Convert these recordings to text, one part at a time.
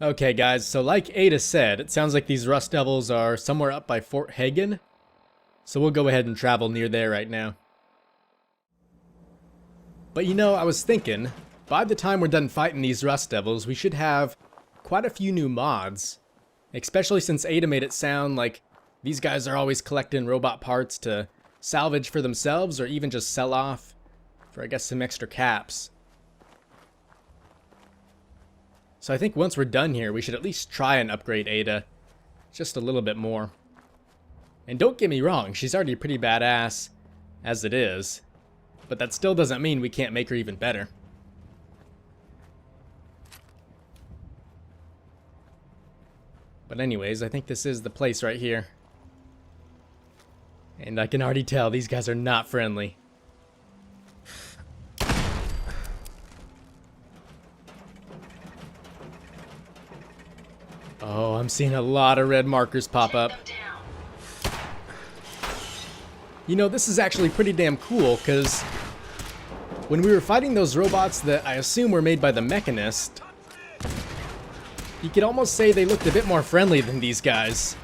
Okay guys, so like Ada said, it sounds like these Rust Devils are somewhere up by Fort Hagen. So we'll go ahead and travel near there right now. But you know, I was thinking, by the time we're done fighting these Rust Devils, we should have quite a few new mods. Especially since Ada made it sound like these guys are always collecting robot parts to salvage for themselves or even just sell off for, I guess, some extra caps. So I think once we're done here, we should at least try and upgrade Ada just a little bit more. And don't get me wrong, she's already pretty badass as it is, but that still doesn't mean we can't make her even better. But anyways, I think this is the place right here. And I can already tell these guys are not friendly. Oh, I'm seeing a lot of red markers pop up. You know, this is actually pretty damn cool, because when we were fighting those robots that I assume were made by the Mechanist, you could almost say they looked a bit more friendly than these guys.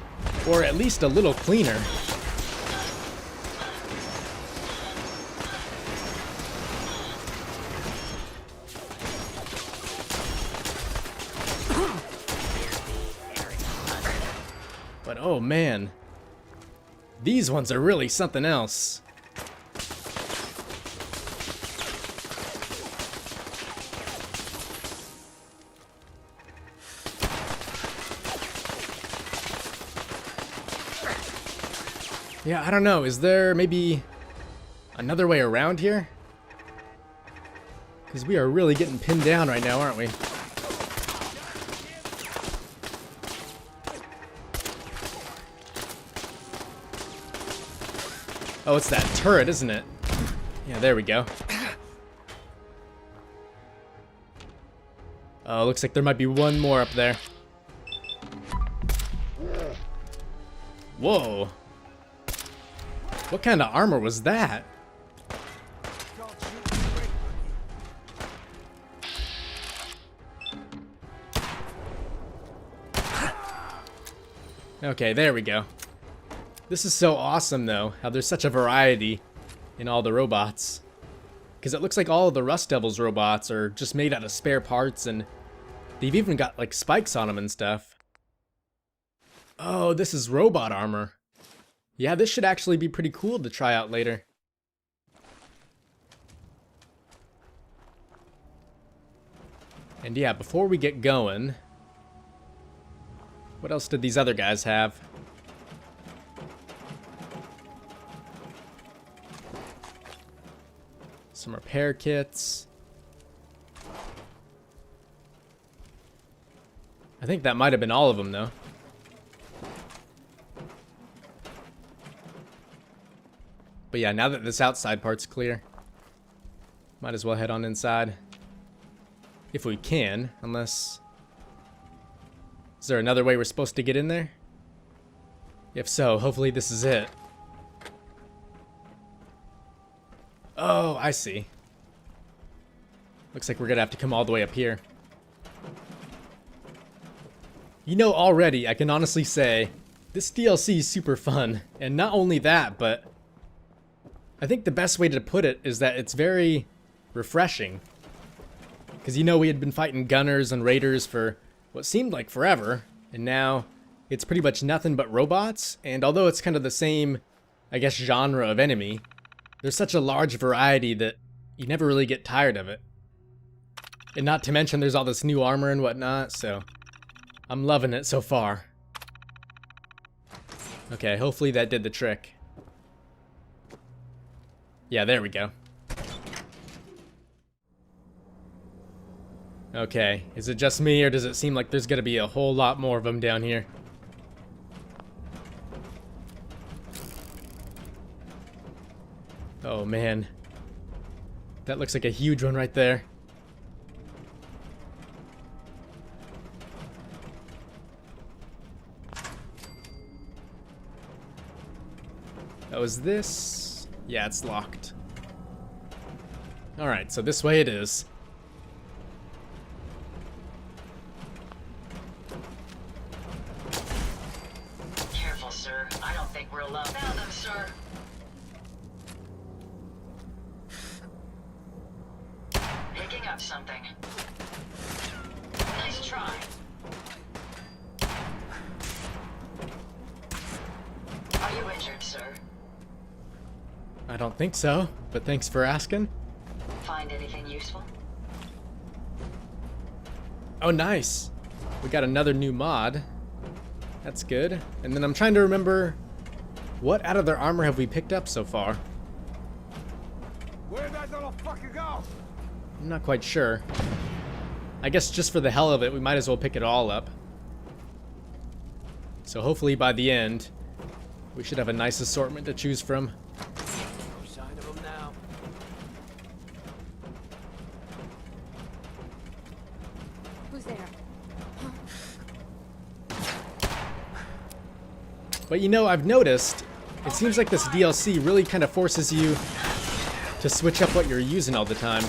Or at least a little cleaner. But oh man, these ones are really something else. Yeah, I don't know, is there maybe another way around here? Because we are really getting pinned down right now, aren't we? Oh, it's that turret, isn't it? Yeah, there we go. Oh, looks like there might be one more up there. Whoa. What kind of armor was that? Okay, there we go. This is so awesome, though, how there's such a variety in all the robots. Because it looks like all of the Rust Devils robots are just made out of spare parts, and they've even got, like, spikes on them and stuff. Oh, this is robot armor. Yeah, this should actually be pretty cool to try out later. And yeah, before we get going, what else did these other guys have? Some repair kits. I think that might have been all of them, though. But yeah, now that this outside part's clear, might as well head on inside. If we can, unless... Is there another way we're supposed to get in there? If so, hopefully this is it. Oh, I see. Looks like we're gonna have to come all the way up here. You know, already, I can honestly say, this DLC is super fun. And not only that, but I think the best way to put it is that it's very refreshing. Because you know, we had been fighting gunners and raiders for what seemed like forever, and now it's pretty much nothing but robots. And although it's kind of the same, I guess, genre of enemy, there's such a large variety that you never really get tired of it. And not to mention there's all this new armor and whatnot, so I'm loving it so far. Okay, hopefully that did the trick. Yeah, there we go. Okay, is it just me, or does it seem like there's gonna be a whole lot more of them down here? Oh man. That looks like a huge one right there. Oh, is this? Yeah, it's locked. Alright, so this way it is. have something. Nice try. Are you injured, sir? I don't think so, but thanks for asking. Find anything useful? Oh, nice. We got another new mod. That's good. And then I'm trying to remember, what out of their armor have we picked up so far? Where'd that little fucker go? I'm not quite sure. I guess just for the hell of it, we might as well pick it all up. So hopefully by the end, we should have a nice assortment to choose from. No sign of him now. Who's there? But you know, I've noticed, it seems like this DLC really kind of forces you to switch up what you're using all the time.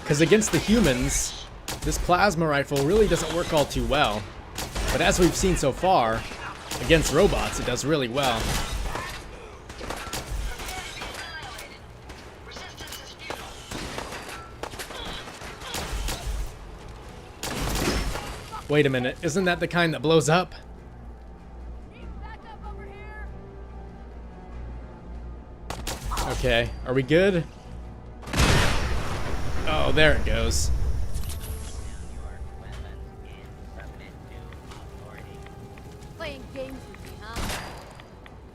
Because against the humans, this plasma rifle really doesn't work all too well. But as we've seen so far, against robots, it does really well. Resistance is futile. Wait a minute, isn't that the kind that blows up? Back up over here. Okay, are we good? Oh, there it goes. Playing games with me, huh?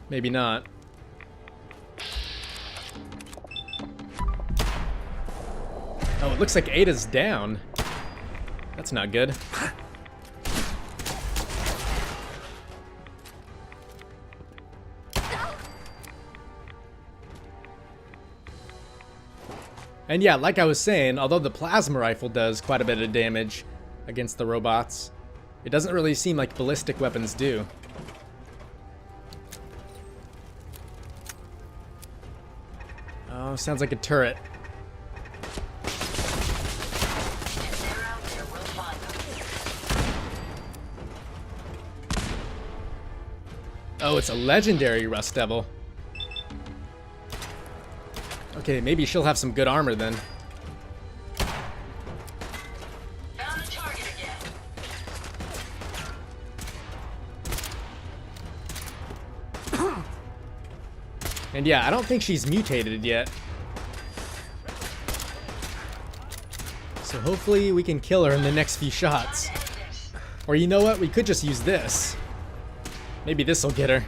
Maybe not. Oh, it looks like Ada's down. That's not good. And yeah, like I was saying, although the plasma rifle does quite a bit of damage against the robots, it doesn't really seem like ballistic weapons do. Oh, sounds like a turret. If they're out there, we'll find them. Oh, it's a legendary Rust Devil. Okay, maybe she'll have some good armor then. Found the target again. And yeah, I don't think she's mutated yet. So hopefully we can kill her in the next few shots. End this. Or you know what? We could just use this. Maybe this will get her.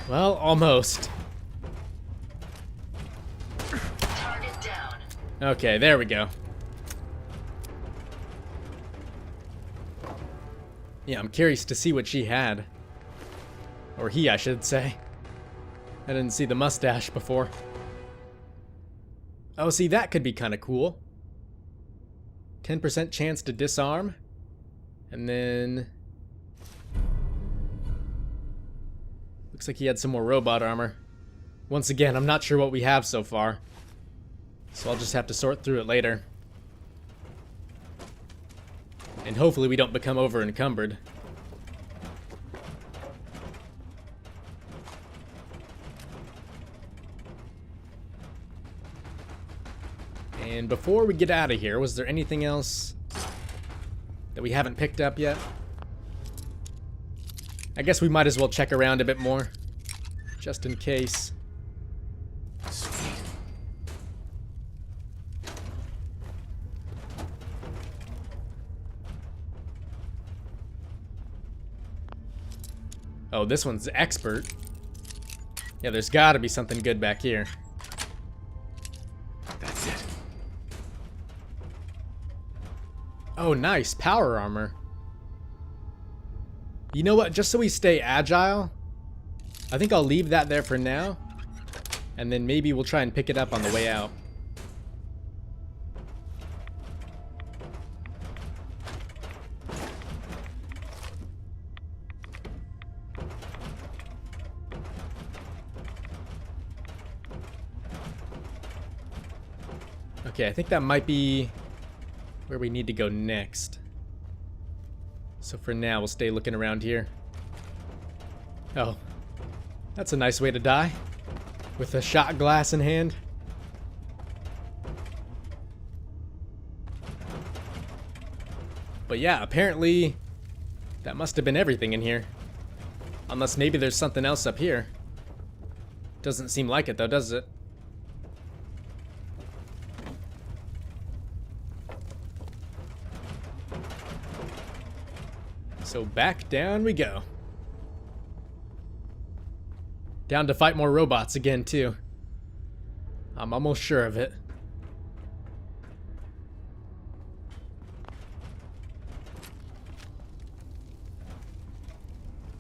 Well, almost. Target down. Okay, there we go. Yeah, I'm curious to see what she had. Or he, I should say. I didn't see the mustache before. Oh, see, that could be kind of cool. 10% chance to disarm. And then... looks like he had some more robot armor. Once again, I'm not sure what we have so far. So I'll just have to sort through it later. And hopefully we don't become over encumbered. And before we get out of here, was there anything else that we haven't picked up yet? I guess we might as well check around a bit more, just in case. Sweet. Oh, this one's expert. Yeah, there's gotta be something good back here. That's it. Oh, nice. Power armor. You know what? Just so we stay agile, I think I'll leave that there for now. And then maybe we'll try and pick it up on the way out. Okay, I think that might be where we need to go next. So for now, we'll stay looking around here. Oh, that's a nice way to die. With a shot glass in hand. But yeah, apparently that must have been everything in here. Unless maybe there's something else up here. Doesn't seem like it though, does it? So back down we go. Down to fight more robots again too. I'm almost sure of it.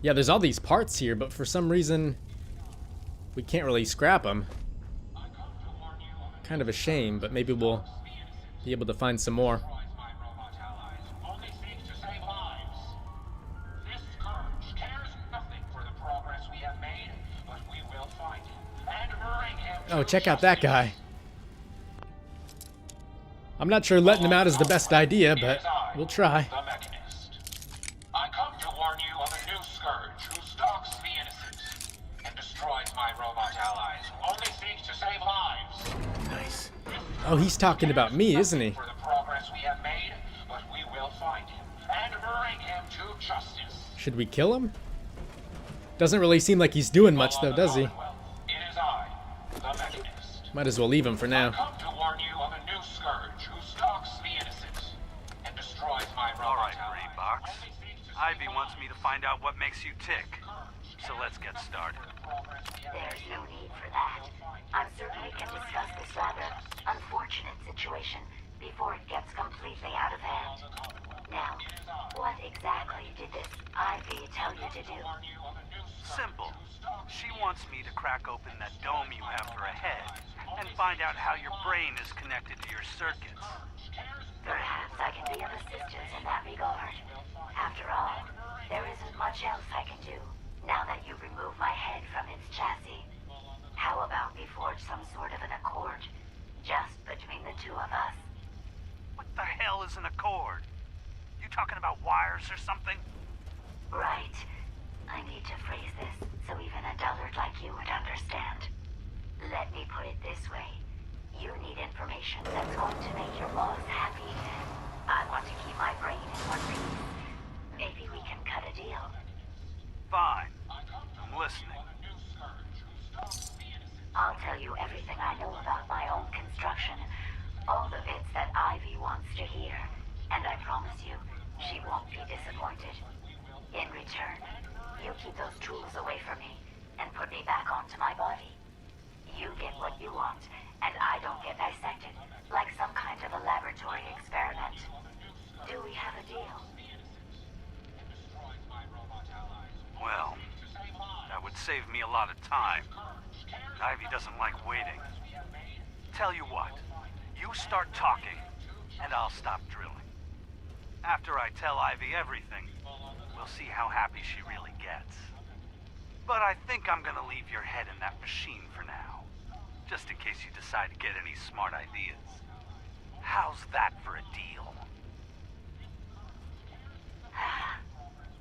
Yeah, there's all these parts here, but for some reason we can't really scrap them. Kind of a shame, but maybe we'll be able to find some more. Oh, check out that guy. I'm not sure letting him out is the best idea, but we'll try. The Mechanist. I come to warn you of a new scourge who stalks the innocent and destroys my robot allies who only seek to save lives. Nice. Oh, he's talking about me, isn't he? For the progress we have made, but we will find him and bring him to justice. Should we kill him? Doesn't really seem like he's doing much though, does he? It is I, the Mechanist. Might as well leave him for now. Come to warn you of a new scourge who stalks the innocent and destroys my All robot right, allies. Green Box. Only seeks to Ivy save wants me to find out what makes you tick. So let's get started. There's no need for that. I'm certain we can discuss this rather unfortunate situation before it gets completely out of hand. Now, what exactly did this Ivy tell you to do? Simple. She wants me to crack open that dome you have for a head and find out how your brain is connected to your circuits. Perhaps I can be of assistance in that regard. After all, there isn't much else I can do now that you remove my head from its chassis. How about we forge some sort of an accord, just between the two of us? What the hell is an accord? You talking about wires or something? Right. I need to phrase this so even a dullard like you would understand. Let me put it this way. You need information that's going to make your boss happy. I want to keep my brain in one piece. Maybe we can cut a deal. Fine. I'm listening. I'll tell you everything I know about my own construction. All the bits that Ivy wants to hear. And I promise you, she won't be disappointed. In return, you keep those tools away from me and put me back onto my body. You get what you want, and I don't get dissected like some kind of a laboratory experiment. Do we have a deal? Well, that would save me a lot of time. Ivy doesn't like waiting. Tell you what, you start talking, and I'll stop drilling. After I tell Ivy everything, we'll see how happy she really gets. But I think I'm gonna leave your head in that machine for now, just in case you decide to get any smart ideas. How's that for a deal?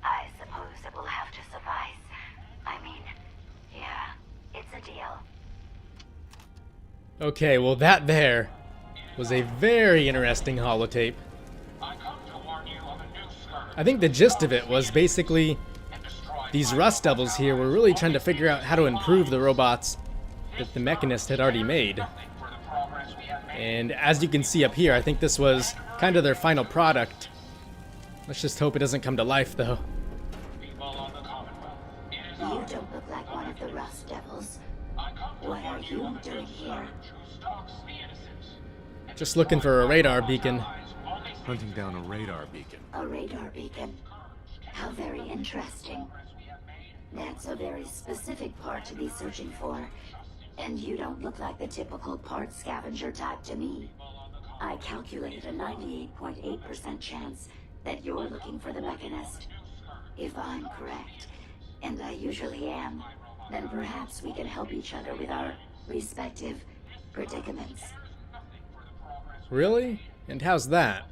I suppose it will have to suffice. I mean, yeah, it's a deal. Okay, well that there was a very interesting holotape. I think the gist of it was basically these Rust Devils here were really trying to figure out how to improve the robots that the Mechanist had already made. And as you can see up here, I think this was kind of their final product. Let's just hope it doesn't come to life, though. You don't look like one of the Rust Devils. What are you doing here? Just looking for a radar beacon. Hunting down a radar beacon. A radar beacon. How very interesting. That's a very specific part to be searching for. And you don't look like the typical part scavenger type to me. I calculated a 98.8% chance that you're looking for the Mechanist. If I'm correct, and I usually am, then perhaps we can help each other with our respective predicaments. Really? And how's that?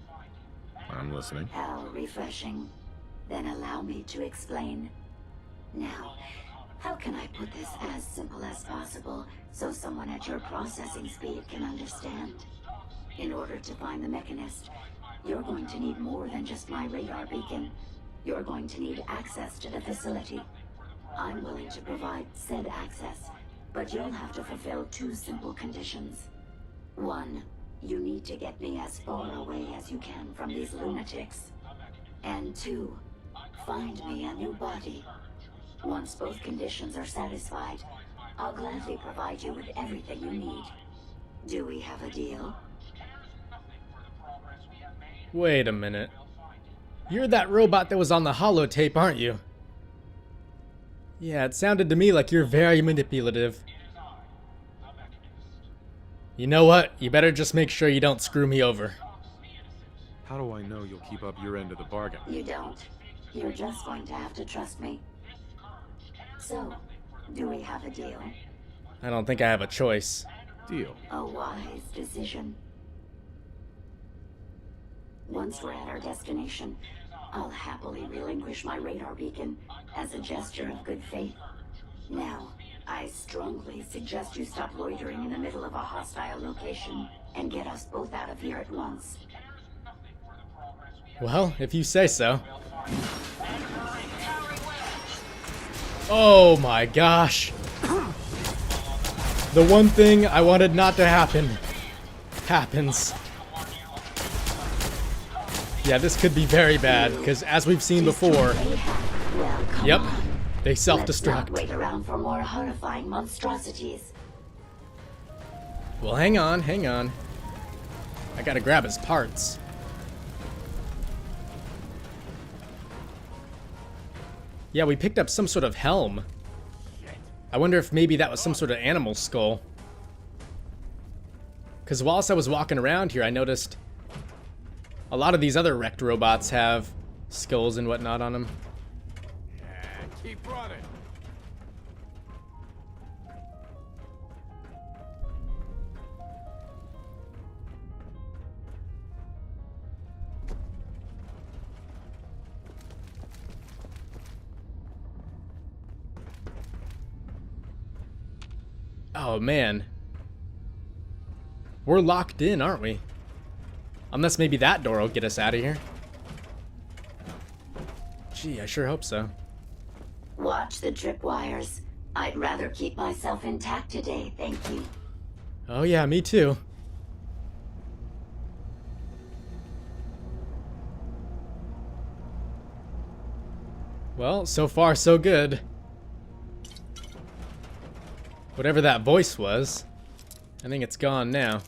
I'm listening. How refreshing. Then allow me to explain. Now, how can I put this as simple as possible so someone at your processing speed can understand? In order to find the mechanist, you're going to need more than just my radar beacon. You're going to need access to the facility. I'm willing to provide said access, but you'll have to fulfill two simple conditions. One, you need to get me as far away as you can from these lunatics. And two, find me a new body. Once both conditions are satisfied, I'll gladly provide you with everything you need. Do we have a deal? Wait a minute. You're that robot that was on the holotape, aren't you? Yeah, it sounded to me like you're very manipulative. You know what? You better just make sure you don't screw me over. How do I know you'll keep up your end of the bargain? You don't. You're just going to have to trust me. So, do we have a deal? I don't think I have a choice. Deal. A wise decision. Once we're at our destination, I'll happily relinquish my radar beacon as a gesture of good faith. Now, I strongly suggest you stop loitering in the middle of a hostile location and get us both out of here at once. Well, if you say so. Oh my gosh. The one thing I wanted not to happen happens. Yeah, this could be very bad, because as we've seen before, Well, come yep, on. they Let's not self-destruct. wait around for more horrifying monstrosities. Well, hang on, hang on. I gotta grab his parts. Yeah, we picked up some sort of helm. I wonder if maybe that was some sort of animal skull. Because whilst I was walking around here, I noticed a lot of these other wrecked robots have skulls and whatnot on them. Keep running. Oh man. We're locked in, aren't we? Unless maybe that door will get us out of here. Gee, I sure hope so. Watch the tripwires. I'd rather keep myself intact today, thank you. Oh yeah, me too. Well, so far so good. Whatever that voice was, I think it's gone now.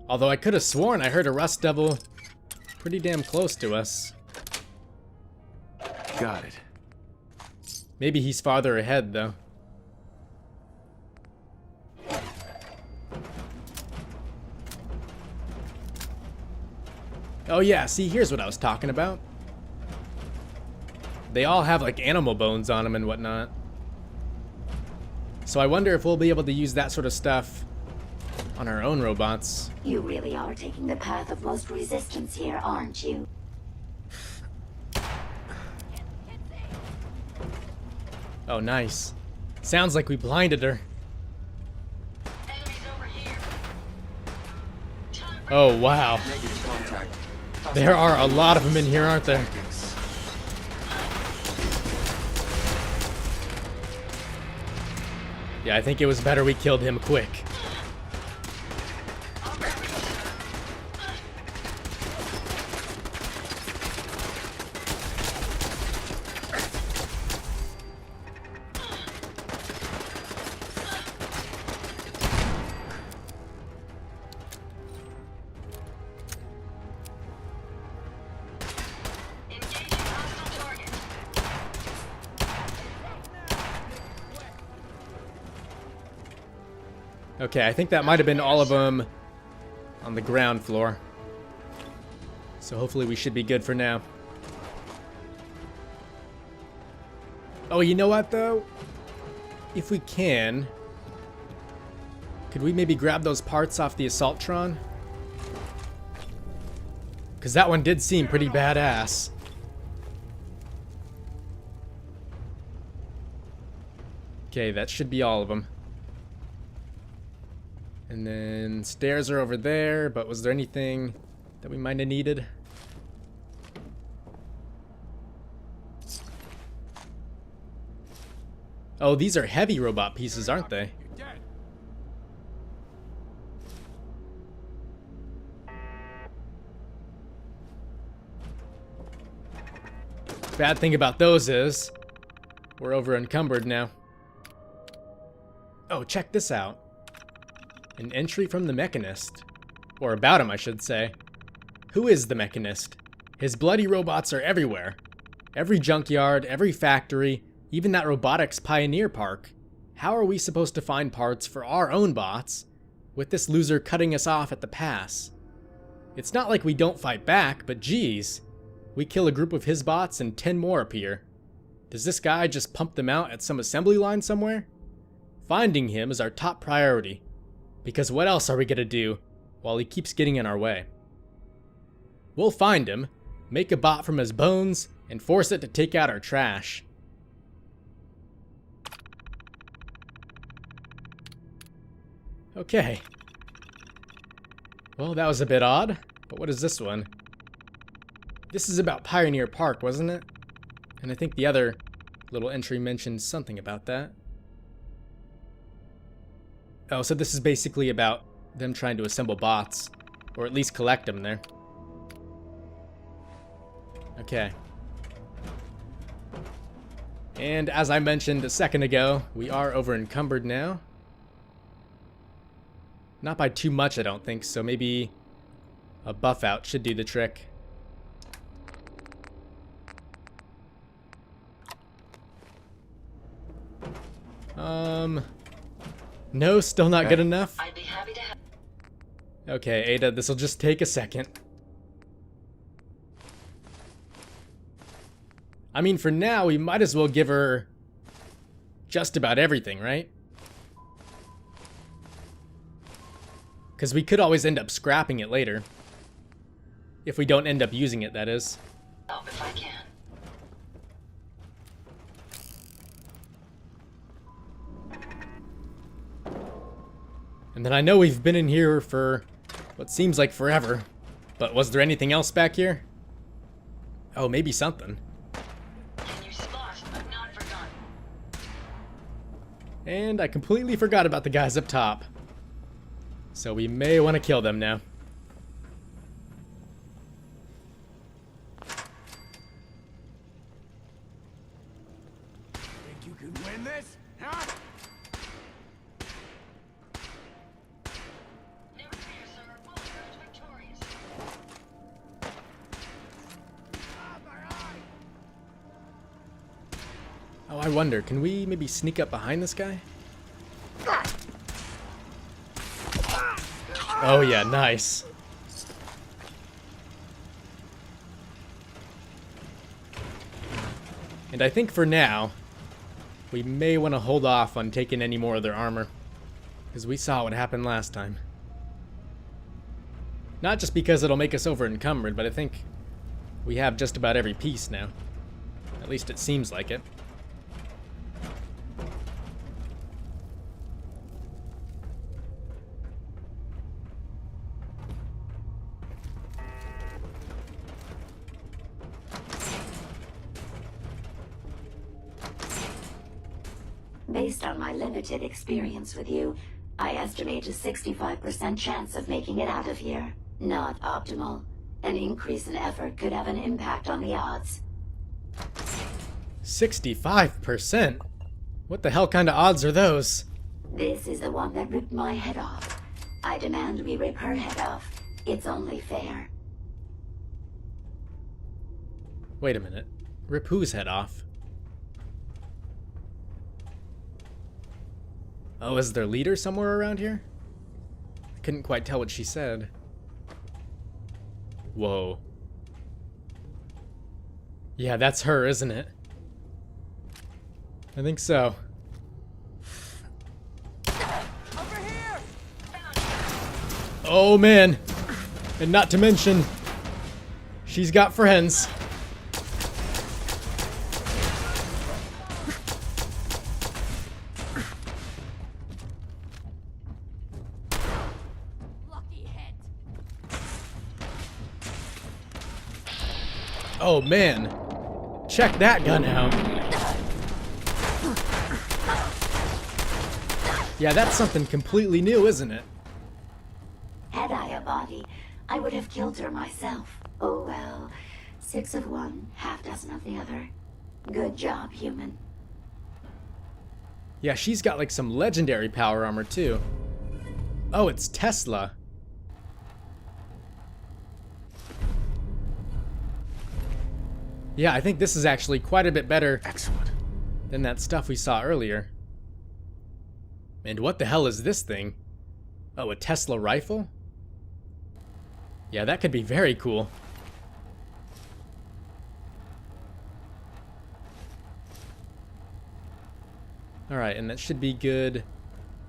Although I could have sworn I heard a rust devil pretty damn close to us. Got it. Maybe he's farther ahead, though. Oh yeah, see, here's what I was talking about. They all have like animal bones on them and whatnot. So I wonder if we'll be able to use that sort of stuff on our own robots. You really are taking the path of most resistance here, aren't you? Oh, nice. Sounds like we blinded her. Enemies over here. Oh, wow. There are a lot of them in here, aren't there? Yeah, I think it was better we killed him quick. Engaging hostile target. Okay, I think that might have been all of them on the ground floor. So hopefully we should be good for now. Oh, you know what though? If we can, could we maybe grab those parts off the Assaultron? Because that one did seem pretty badass. Okay, that should be all of them. And then stairs are over there, but was there anything that we might have needed? Oh, these are heavy robot pieces, aren't they? Bad thing about those is we're over encumbered now. Oh, check this out. An entry from the Mechanist. Or about him, I should say. Who is the Mechanist? His bloody robots are everywhere. Every junkyard, every factory, even that robotics pioneer park. How are we supposed to find parts for our own bots with this loser cutting us off at the pass? It's not like we don't fight back, but geez. We kill a group of his bots and 10 more appear. Does this guy just pump them out at some assembly line somewhere? Finding him is our top priority. Because what else are we gonna do while he keeps getting in our way? We'll find him, make a bot from his bones, and force it to take out our trash. Okay. Well, that was a bit odd, but what is this one? This is about Pioneer Park, wasn't it? And I think the other little entry mentioned something about that. Oh, so this is basically about them trying to assemble bots, or at least collect them there. Okay. And as I mentioned a second ago, we are over encumbered now. Not by too much, I don't think, so maybe a buff out should do the trick. No, still not good enough? I'd be happy to have. Okay, Ada, this'll just take a second. I mean, for now, we might as well give her just about everything, right? Because we could always end up scrapping it later. If we don't end up using it, that is. Help if I can. And then I know we've been in here for what seems like forever. But was there anything else back here? Oh, maybe something. Can you spot but not forgotten? And I completely forgot about the guys up top. So we may want to kill them now. Think you can win this? Huh? Never fear, sir. We'll emerge victorious. Oh, I wonder, can we maybe sneak up behind this guy? Oh yeah, nice. And I think for now, we may want to hold off on taking any more of their armor. Because we saw what happened last time. Not just because it'll make us over encumbered, but I think we have just about every piece now. At least it seems like it. Based on my limited experience with you, I estimate a 65% chance of making it out of here. Not optimal. An increase in effort could have an impact on the odds. 65%? What the hell kind of odds are those? This is the one that ripped my head off. I demand we rip her head off. It's only fair. Wait a minute. Rip whose head off? Oh, is their leader somewhere around here? I couldn't quite tell what she said. Whoa. Yeah, that's her, isn't it? I think so. Over here! Oh man! And not to mention, She's got friends. Lucky hit. Oh man. Check that gun out. Yeah, that's something completely new, isn't it? Had I a body, I would have killed her myself. Oh well. 6 of one, half dozen of the other. Good job, human. Yeah, she's got like some legendary power armor too. Oh, it's Tesla. Yeah, I think this is actually quite a bit better Excellent. than that stuff we saw earlier. And what the hell is this thing? Oh, a Tesla rifle? Yeah, that could be very cool. Alright, and that should be good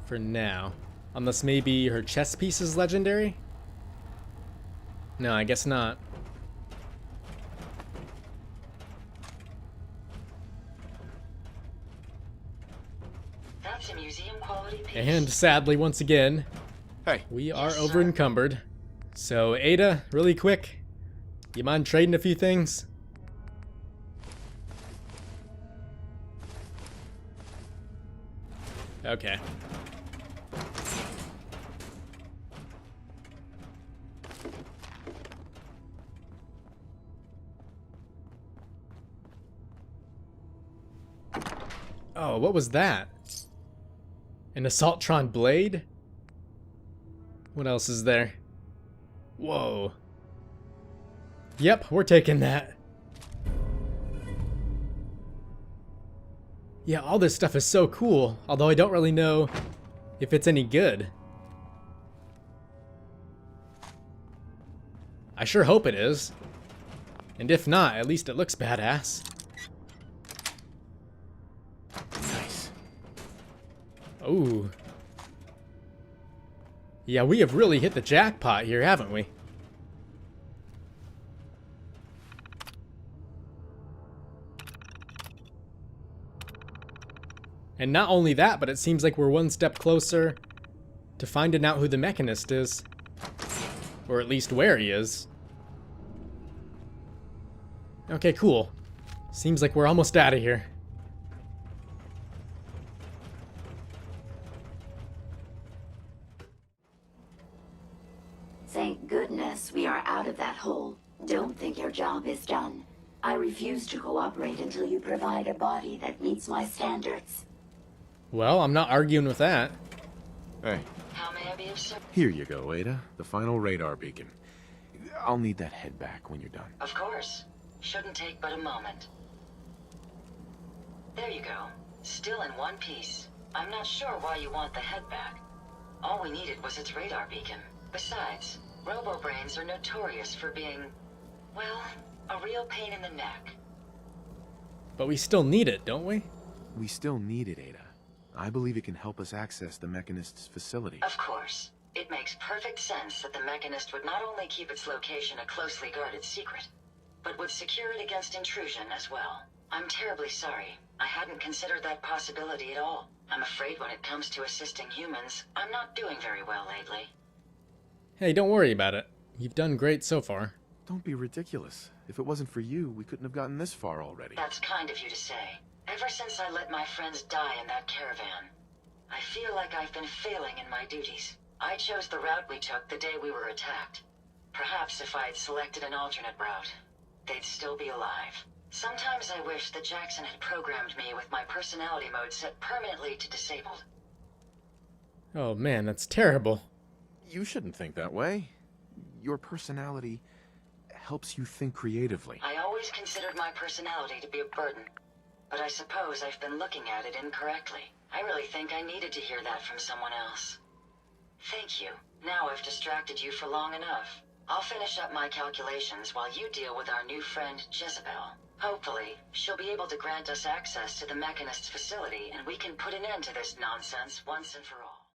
for now. Unless maybe her chest piece is legendary? No, I guess not. That's a museum quality piece. And sadly, once again, Hey, we are Yes, sir. over encumbered. So, Ada, really quick, you mind trading a few things? Okay. Oh, what was that? An Assaultron blade? What else is there? Whoa. Yep, we're taking that. Yeah, all this stuff is so cool, although I don't really know if it's any good. I sure hope it is. And if not, at least it looks badass. nice. Ooh. Yeah, we have really hit the jackpot here, haven't we? And not only that, but it seems like we're one step closer to finding out who the Mechanist is. Or at least where he is. Okay, cool. Seems like we're almost out of here. Thank goodness we are out of that hole. Don't think your job is done. I refuse to cooperate until you provide a body that meets my standards. Well, I'm not arguing with that. Hey, How may I be of service? here you go, Ada. The final radar beacon. I'll need that head back when you're done. Of course. Shouldn't take but a moment. There you go. Still in one piece. I'm not sure why you want the head back. All we needed was its radar beacon. Besides, robo-brains are notorious for being, well, a real pain in the neck. But we still need it, don't we? We still need it, Ada. I believe it can help us access the Mechanist's facility. Of course. It makes perfect sense that the Mechanist would not only keep its location a closely guarded secret, but would secure it against intrusion as well. I'm terribly sorry. I hadn't considered that possibility at all. I'm afraid when it comes to assisting humans, I'm not doing very well lately. Hey, don't worry about it. You've done great so far. Don't be ridiculous. If it wasn't for you, we couldn't have gotten this far already. That's kind of you to say. Ever since I let my friends die in that caravan, I feel like I've been failing in my duties. I chose the route we took the day we were attacked. Perhaps if I had selected an alternate route, they'd still be alive. Sometimes I wish that Jackson had programmed me with my personality mode set permanently to disabled. Oh man, that's terrible. You shouldn't think that way. Your personality helps you think creatively. I always considered my personality to be a burden, but I suppose I've been looking at it incorrectly. I really think I needed to hear that from someone else. Thank you. Now I've distracted you for long enough. I'll finish up my calculations while you deal with our new friend, Jezebel. Hopefully, she'll be able to grant us access to the Mechanist's facility and we can put an end to this nonsense once and for all.